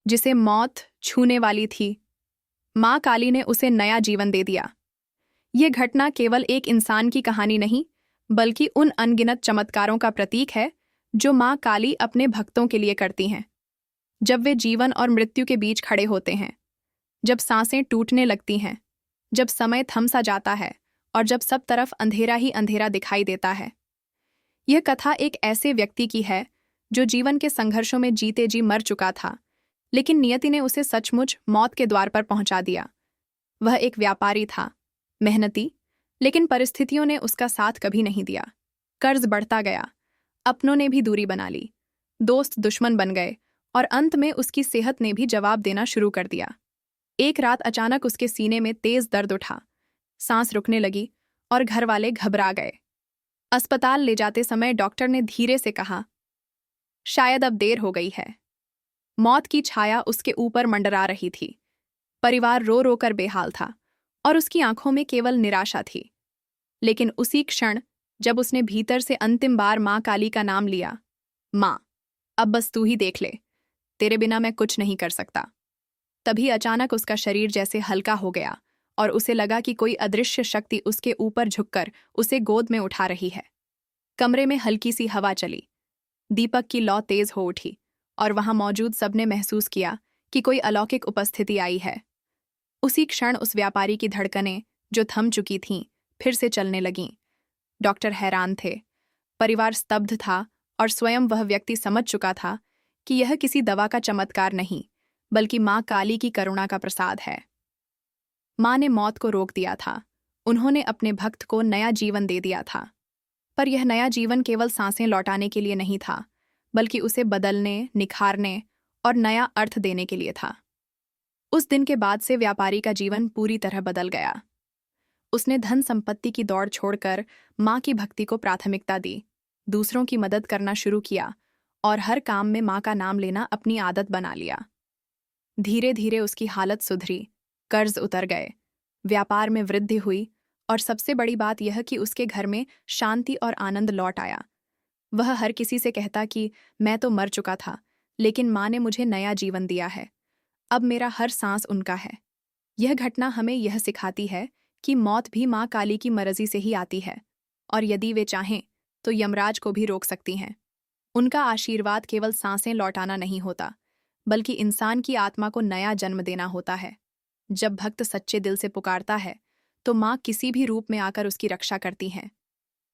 जिसे मौत छूने वाली थी, माँ काली ने उसे नया जीवन दे दिया। यह घटना केवल एक इंसान की कहानी नहीं, बल्कि उन अनगिनत चमत्कारों का प्रतीक है जो माँ काली अपने भक्तों के लिए करती हैं। जब वे जीवन और मृत्यु के बीच खड़े होते हैं, जब सांसें टूटने लगती हैं, जब समय थम सा जाता है और जब सब तरफ अंधेरा ही अंधेरा दिखाई देता है। यह कथा एक ऐसे व्यक्ति की है जो जीवन के संघर्षों में जीते जी मर चुका था, लेकिन नियति ने उसे सचमुच मौत के द्वार पर पहुंचा दिया। वह एक व्यापारी था, मेहनती, लेकिन परिस्थितियों ने उसका साथ कभी नहीं दिया। कर्ज बढ़ता गया, अपनों ने भी दूरी बना ली, दोस्त दुश्मन बन गए और अंत में उसकी सेहत ने भी जवाब देना शुरू कर दिया। एक रात अचानक उसके सीने में तेज दर्द उठा, सांस रुकने लगी और घर वाले घबरा गए। अस्पताल ले जाते समय डॉक्टर ने धीरे से कहा, शायद अब देर हो गई है। मौत की छाया उसके ऊपर मंडरा रही थी। परिवार रो रो कर बेहाल था और उसकी आंखों में केवल निराशा थी। लेकिन उसी क्षण जब उसने भीतर से अंतिम बार माँ काली का नाम लिया, माँ, अब बस तू ही देख ले, तेरे बिना मैं कुछ नहीं कर सकता, तभी अचानक उसका शरीर जैसे हल्का हो गया और उसे लगा कि कोई अदृश्य शक्ति उसके ऊपर झुककर उसे गोद में उठा रही है। कमरे में हल्की सी हवा चली, दीपक की लौ तेज हो उठी और वहां मौजूद सबने महसूस किया कि कोई अलौकिक उपस्थिति आई है। उसी क्षण उस व्यापारी की धड़कनें, जो थम चुकी थीं, फिर से चलने लगीं। डॉक्टर हैरान थे, परिवार स्तब्ध था और स्वयं वह व्यक्ति समझ चुका था कि यह किसी दवा का चमत्कार नहीं, बल्कि माँ काली की करुणा का प्रसाद है। माँ ने मौत को रोक दिया था, उन्होंने अपने भक्त को नया जीवन दे दिया था। पर यह नया जीवन केवल सांसें लौटाने के लिए नहीं था, बल्कि उसे बदलने, निखारने और नया अर्थ देने के लिए था। उस दिन के बाद से व्यापारी का जीवन पूरी तरह बदल गया। उसने धन संपत्ति की दौड़ छोड़कर माँ की भक्ति को प्राथमिकता दी, दूसरों की मदद करना शुरू किया और हर काम में माँ का नाम लेना अपनी आदत बना लिया। धीरे धीरे उसकी हालत सुधरी, कर्ज उतर गए, व्यापार में वृद्धि हुई और सबसे बड़ी बात यह कि उसके घर में शांति और आनंद लौट आया। वह हर किसी से कहता कि मैं तो मर चुका था, लेकिन माँ ने मुझे नया जीवन दिया है, अब मेरा हर सांस उनका है। यह घटना हमें यह सिखाती है कि मौत भी माँ काली की मर्जी से ही आती है और यदि वे चाहें तो यमराज को भी रोक सकती हैं। उनका आशीर्वाद केवल सांसें लौटाना नहीं होता, बल्कि इंसान की आत्मा को नया जन्म देना होता है। जब भक्त सच्चे दिल से पुकारता है, तो माँ किसी भी रूप में आकर उसकी रक्षा करती हैं।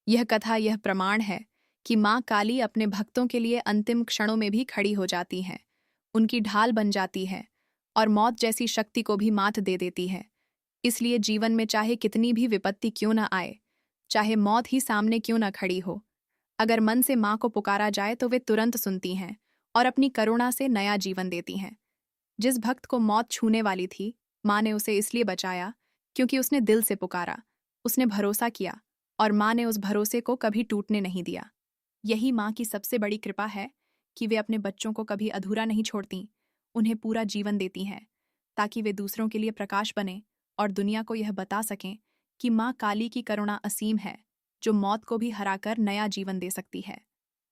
यह कथा यह प्रमाण है कि माँ काली अपने भक्तों के लिए अंतिम क्षणों में भी खड़ी हो जाती हैं, उनकी ढाल बन जाती है और मौत जैसी शक्ति को भी मात दे देती है। इसलिए जीवन में चाहे कितनी भी विपत्ति क्यों न आए, चाहे मौत ही सामने क्यों न खड़ी हो, अगर मन से माँ को पुकारा जाए तो वे तुरंत सुनती हैं और अपनी करुणा से नया जीवन देती हैं। जिस भक्त को मौत छूने वाली थी, माँ ने उसे इसलिए बचाया क्योंकि उसने दिल से पुकारा, उसने भरोसा किया और माँ ने उस भरोसे को कभी टूटने नहीं दिया। यही माँ की सबसे बड़ी कृपा है कि वे अपने बच्चों को कभी अधूरा नहीं छोड़ती, उन्हें पूरा जीवन देती हैं, ताकि वे दूसरों के लिए प्रकाश बने और दुनिया को यह बता सकें कि माँ काली की करुणा असीम है, जो मौत को भी हराकर नया जीवन दे सकती है।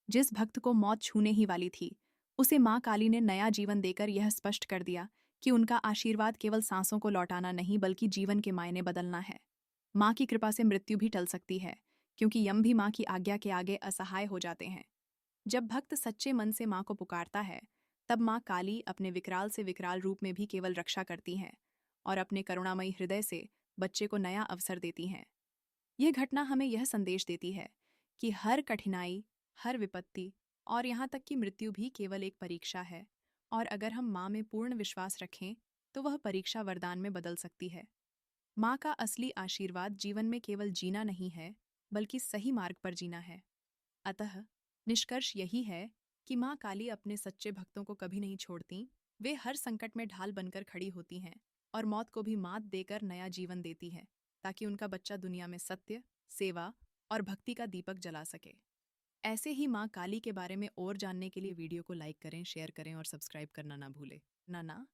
जिस भक्त को मौत छूने ही वाली थी, उसे माँ काली ने नया जीवन देकर यह स्पष्ट कर दिया कि उनका आशीर्वाद केवल सांसों को लौटाना नहीं, बल्कि जीवन के मायने बदलना है। माँ की कृपा से मृत्यु भी टल सकती है, क्योंकि यम भी माँ की आज्ञा के आगे असहाय हो जाते हैं। जब भक्त सच्चे मन से माँ को पुकारता है, तब माँ काली अपने विकराल से विकराल रूप में भी केवल रक्षा करती हैं और अपने करुणामयी हृदय से बच्चे को नया अवसर देती हैं। यह घटना हमें यह संदेश देती है कि हर कठिनाई, हर विपत्ति और यहाँ तक कि मृत्यु भी केवल एक परीक्षा है, और अगर हम माँ में पूर्ण विश्वास रखें तो वह परीक्षा वरदान में बदल सकती है। माँ का असली आशीर्वाद जीवन में केवल जीना नहीं है, बल्कि सही मार्ग पर जीना है। अतः निष्कर्ष यही है कि माँ काली अपने सच्चे भक्तों को कभी नहीं छोड़ती। वे हर संकट में ढाल बनकर खड़ी होती हैं और मौत को भी मात देकर नया जीवन देती हैं, ताकि उनका बच्चा दुनिया में सत्य, सेवा और भक्ति का दीपक जला सके। ऐसे ही माँ काली के बारे में और जानने के लिए वीडियो को लाइक करें, शेयर करें और सब्सक्राइब करना ना भूलें। ना।